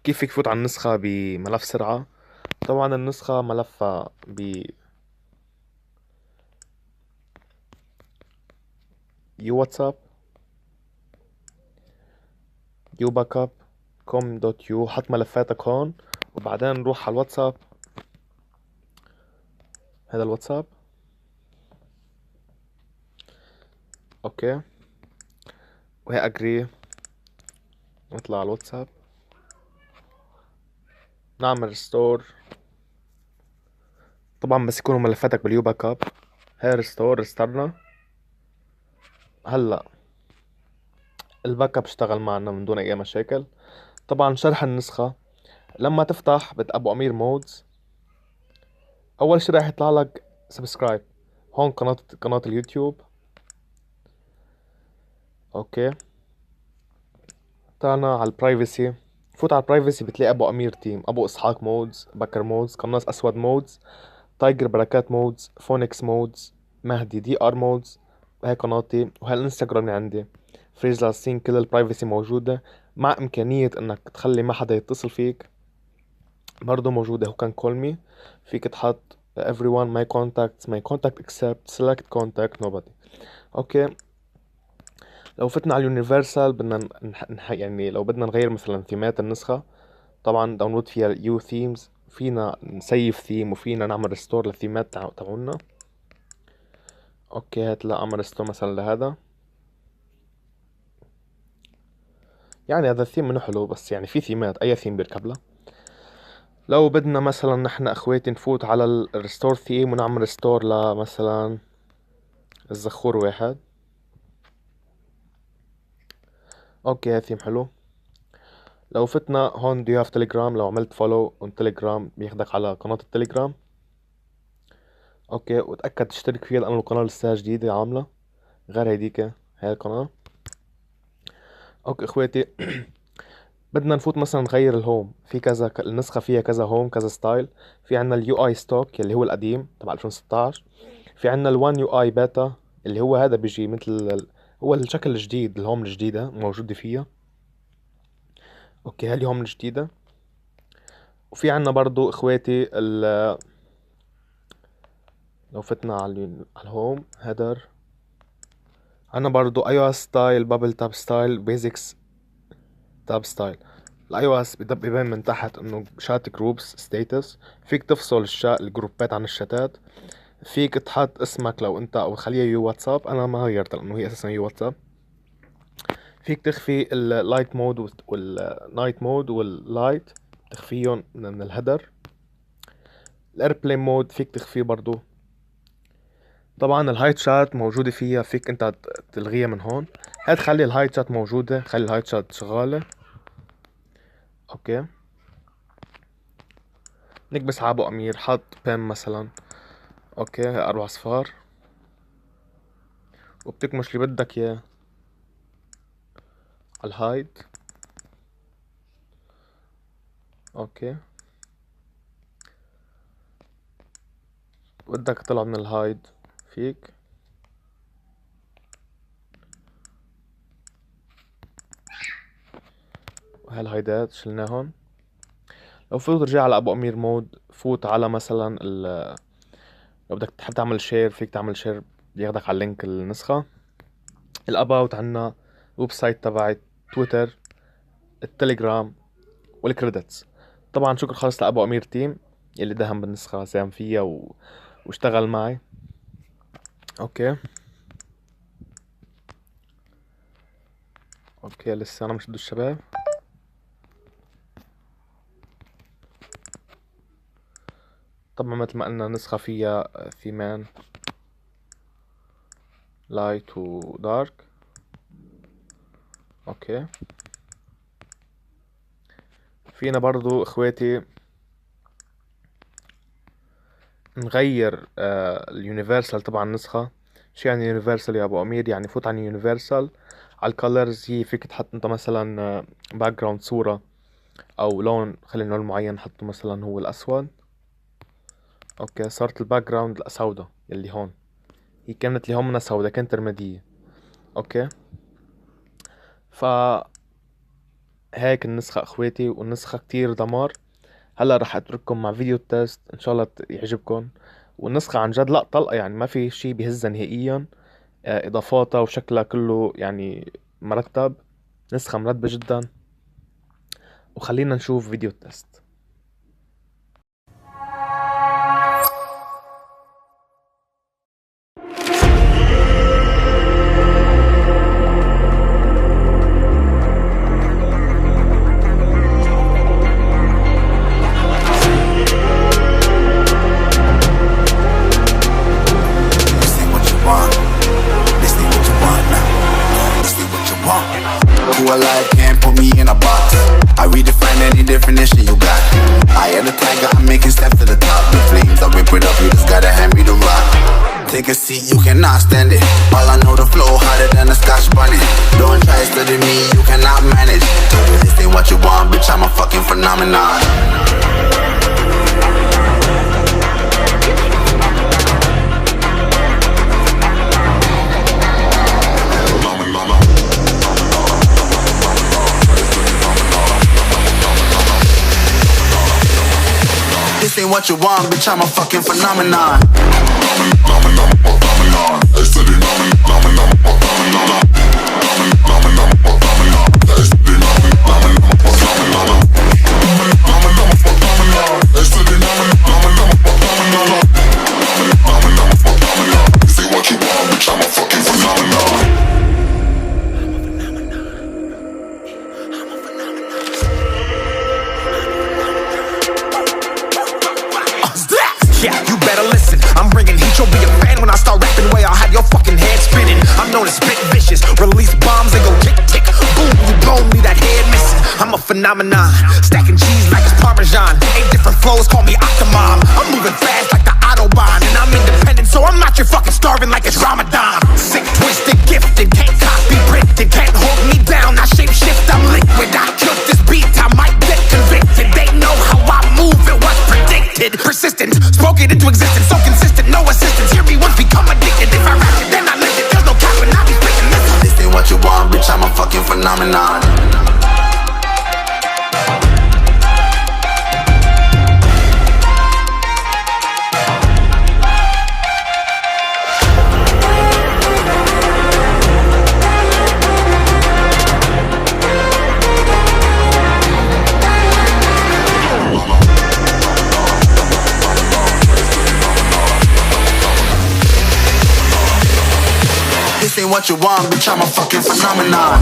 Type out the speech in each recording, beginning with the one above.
كيف فيك تفوت على النسخة بملف سرعة؟ طبعا النسخة ملفها يو واتساب، يو باك اب كوم دوت يو. حط ملفاتك هون وبعدين نروح على الواتساب. هذا الواتساب. اوكي، وهي اجري. نطلع على الواتساب، نعمل ريستور. طبعا بس يكونوا ملفاتك باليو باك اب. هي ريستور، ريستارنا. هلا الباك اب اشتغل معنا من دون اي مشاكل. طبعا شرح النسخة لما تفتح ابو امير مودز، اول شي راح يطلع لك سبسكرايب. هون قناة اليوتيوب. اوكي، طلعنا على البرايفسي. فوت على البرايفسي بتلاقي ابو امير تيم، ابو اسحاق مودز، بكر مودز، قناص اسود مودز، تايجر بركات مودز، فونكس مودز، مهدي دي ار مودز. هاي قناتي وهالانستغرام اللي عندي. فريز لاسين، كل البرايفسي موجودة مع امكانية انك تخلي ما حدا يتصل فيك. برضو موجودة هو كان كول مي. فيك تحط everyone my contacts my contact except select contact nobody. اوكي، لو فتنا على اليونيفرسال بدنا يعني لو بدنا نغير مثلا ثيمات النسخة. طبعا داونلود فيها يو ثيمز، فينا نسيف ثيم وفينا نعمل ريستور للثيمات تبعونا. اوكي، هات لا اعمل ريستور مثلا لهذا. يعني هذا الثيم منه حلو، بس يعني في ثيمات اي ثيم بيركب لها. لو بدنا مثلا نحن اخواتي نفوت على الريستور ثيم ونعمل ريستور لمثلا الزخور واحد. اوكي، هذا ثيم حلو. لو فتنا هون دو يو هاف تليجرام، لو عملت فولو اون تليجرام بياخدك على قناة التليجرام. اوكي، وتأكد تشترك فيها لأنه القناة لسه جديدة عاملة غير هيديك. هاي القناة. اوكي اخواتي، بدنا نفوت مثلا نغير الهوم في كذا، النسخة فيها كذا هوم كذا ستايل. في عنا اليو اي ستوك اللي هو القديم تبع 2016. في عنا الوان يو اي بيتا اللي هو هذا بيجي مثل هو الشكل الجديد، الهوم الجديدة موجودة فيها. اوكي، هاي الهوم الجديدة. وفي عنا برضو اخواتي لو فتنا على على الهوم هيدر، عنا برضو اي او اس ستايل، بابل تاب ستايل، بيزكس تاب ستايل. الاي او اس بيبان من تحت انه شات جروبس ستيتس. فيك تفصل الجروبات عن الشتات. فيك تحط اسمك لو انت، او خليها يو واتساب. انا ما غيرت لانه هي اساسا يو واتساب. فيك تخفي اللايت مود والنايت مود واللايت، تخفيهم من الهيدر. الايربلين مود فيك تخفيه برضو. طبعا الهايت شات موجودة فيها، فيك انت تلغيها من هون. هاد خلي الهايت شات موجودة، خلي الهايت شات شغالة. اوكي، نكبس على ابو امير، حط بين مثلا. اوكي، هاي 4 صفار. وبتكمش اللي بدك اياه على الهايد. اوكي، بدك تطلع من الهايد فيك. وهالهايدات شلناهن. لو فوت ترجع على ابو امير مود، فوت على مثلا لو بدك تحب تعمل شير فيك تعمل شير، بياخدك على اللينك النسخة. الاباوت عنا، الويب سايت تبعي، تويتر، التليجرام، والكريدتس. طبعا شكر خالص لابو امير تيم اللي دهم بالنسخة، ساهم فيها واشتغل معي. اوكي. اوكي، لسه انا مش الشباب. طبعا مثل ما قلنا نسخة فيها ثيمان لايت ودارك. اوكي، فينا برضو اخواتي نغير اليونيفرسال تبع النسخة. شو يعني يونيفرسال يا ابو امير؟ يعني فوت عن يونيفرسال على الكالرز. هي فيك تحط انت مثلا باك جراوند صورة او لون، خلينا لون معين حطه مثلا هو الاسود. اوكي، صارت الباك جراوند السوداء اللي هون. هي كانت اللي هون منها سوداء، كانت رمادية. اوكي، ف هيك النسخة اخواتي، والنسخة كتير دمار. هلا رح اترككم مع فيديو التست ان شاء الله يعجبكم. والنسخة عن جد لا طلقة، يعني ما في شي بيهزها نهائيا. اضافاتها وشكلها كله يعني مرتب، نسخة مرتبة جدا. وخلينا نشوف فيديو التست. Who alive can't put me in a box. I redefine any definition you got. I am the tiger, I'm making steps to the top. The flames, I rip it up, you just gotta hand me the rock. Take a seat, you cannot stand it. All I know, the flow harder than a Scotch bonnet. Don't try study me, you cannot manage. This ain't what you want, bitch, I'm a fucking phenomenon. This ain't what you want, bitch, I'm a fucking phenomenon. Yeah, you better listen. I'm bringing heat, you'll be a fan when I start rapping. Way I'll have your fucking head spinning. I'm known as spit vicious, release bombs and go tick tick. Boom, you blow me that head missing. I'm a phenomenon, stacking cheese like it's Parmesan. 8 different flows, call me Octomom. I'm moving fast like the Autobahn, and I'm independent, so I'm not your fucking starving like it's Ramadan. Sick, twisted, gifted, can't copy, printed, can't hold me down. I shape shift, I'm liquid. I killed this beat, I might get convicted. They know how I move, it was predicted. Persistent, spoke it into existence, so consistent, no assistance. Hear me once, become addicted. If I rap it, then I live it. There's no cap when I be spitting this. This ain't what you want, bitch, I'm a fucking phenomenon. This ain't what you want, bitch, I'm a fucking phenomenon.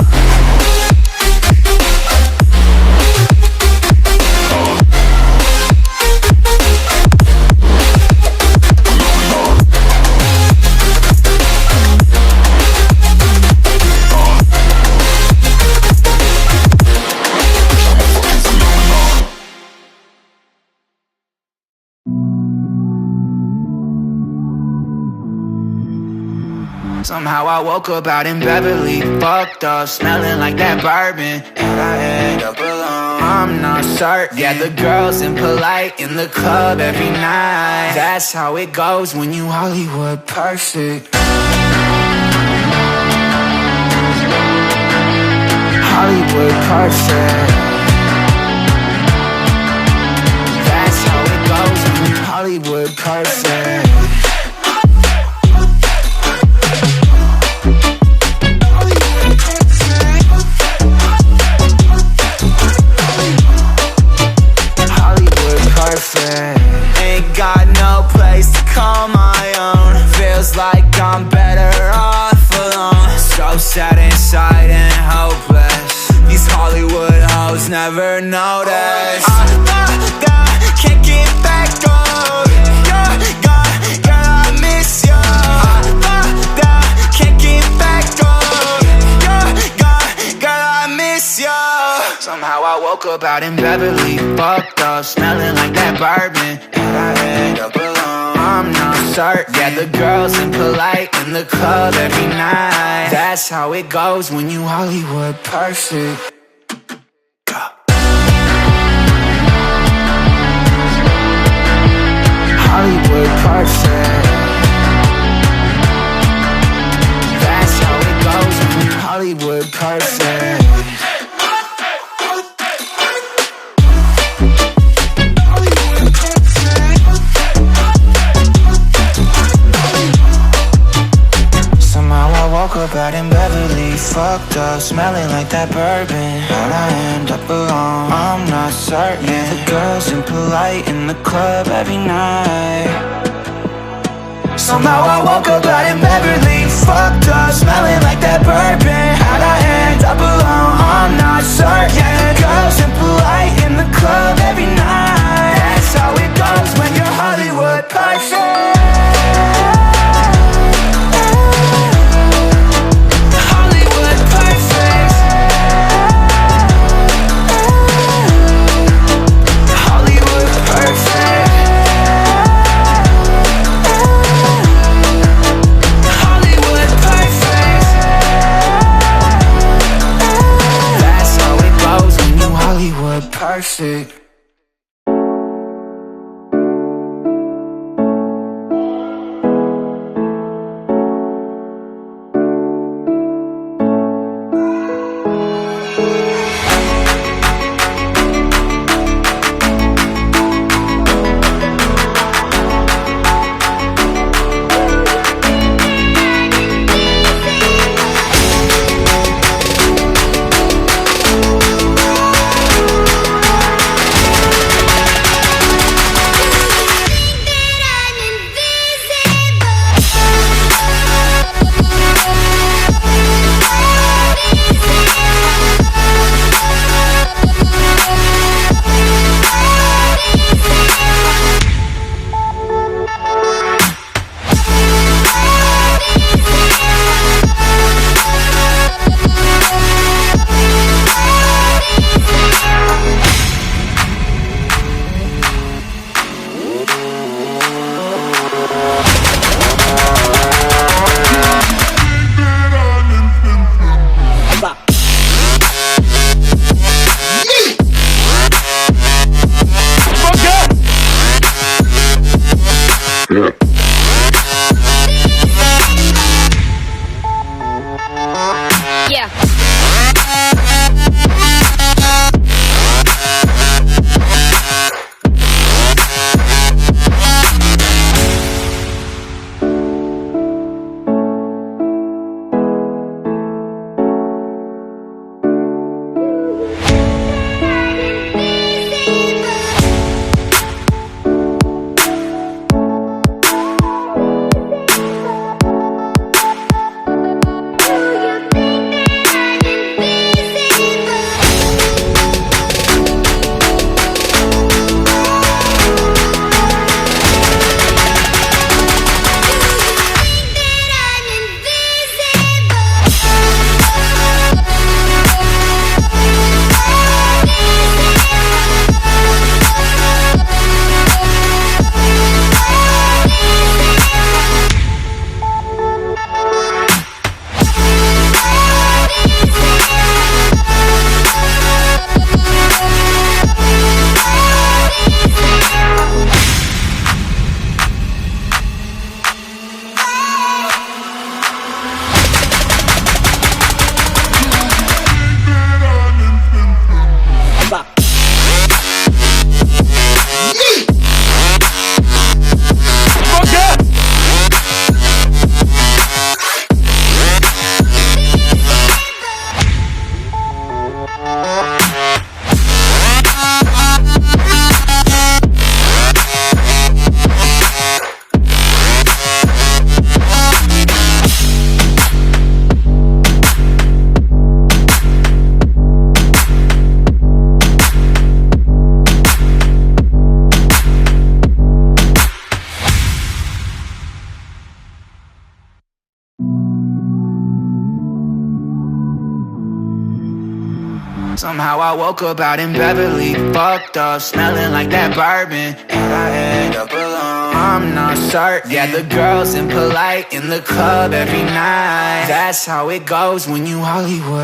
Somehow I woke up out in Beverly, fucked up, smelling like that bourbon, and I end up alone. I'm not certain. Yeah, the girls impolite in the club every night. That's how it goes when you Hollywood perfect. Hollywood perfect. That's how it goes when you Hollywood perfect. Ain't got no place to call my own. Feels like I'm better off alone. So sad inside and hopeless. These Hollywood hoes never notice. Can't get back on. You're gone, girl, I miss you. Can't get back on. You're gone, girl, I miss you. Somehow I woke up out in Beverly, fucked up, smelling like that bourbon, and I end up alone. I'm not certain. Yeah, the girls impolite in the club every night. That's how it goes when you Hollywood perfect. Hollywood perfect. That's how it goes when you Hollywood perfect. smelling like that bourbon. How'd I end up alone? I'm not certain. Yeah, the girls impolite in the club every night. Somehow I woke up out in Beverly, fucked up, smelling like that bourbon. How'd I end up alone? I'm not certain. Yeah, the girls impolite in the club every night. That's how it goes when you're Hollywood perfect. Perfect. Somehow I woke up out in Beverly, fucked up, smelling like that bourbon. And I end up alone, I'm not certain. Yeah, the girls impolite in the club every night. That's how it goes when you Hollywood